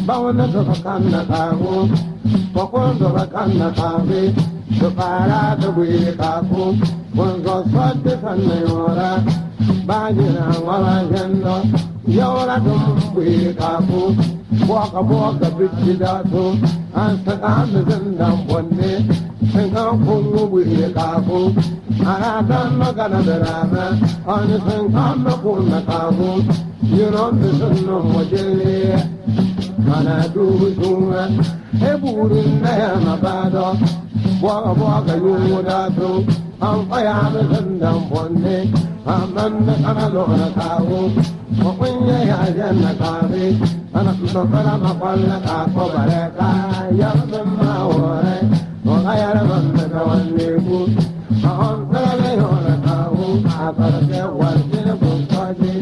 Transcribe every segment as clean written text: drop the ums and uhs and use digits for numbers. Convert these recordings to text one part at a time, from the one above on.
Bawana to kanna kago, pokondo kanna kabe, to para to bui kago, bongo sote sanayora, bajina wala jendo, yora dum bui kago, boka bichidato, ansaka zendam bonne, sengam pungu bui kago, aradan magana berana, on sengam punna kago, you know the son of Mojele. Mana dusunga e burinna mabado boga yumudato am payame sandam bonne amanda kanalona kawo onya ya janna kawe ana tukara mapalla ka ko bareka ya mamma ore oga ya mamma kawanne bu on kala yona kawo abarke walne bu kaje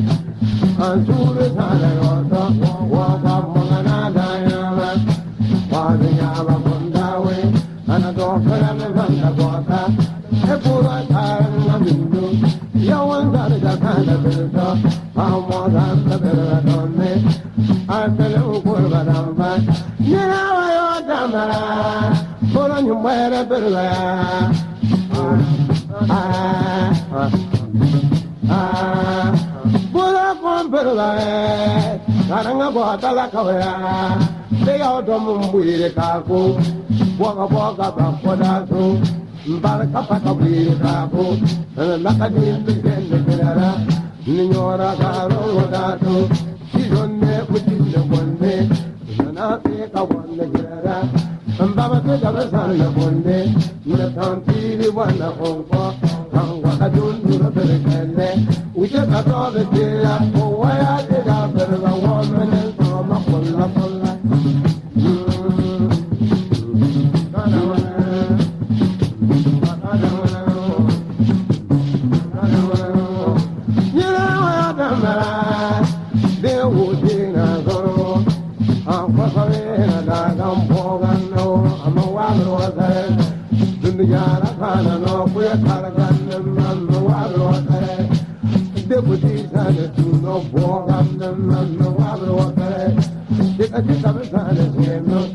ansure sala yoto wa Karanga bota la kawaya, they out of Mumbuire Kako, Boga Bakodato, Baraka Biri Kako, and Lakadin began the Kerala, Ninora Garo Dato, she don't never put in the one day, and I'll take a one the Kerala, and Baba Gavasan one day, the country one of Hong I don't do the very we just have all the day for why I did out there a woman and from a pull. There would be a girl, I'm a wild water, the Yara Kana, no, we're deputies and to no walk on them and no other water. Take a disability, no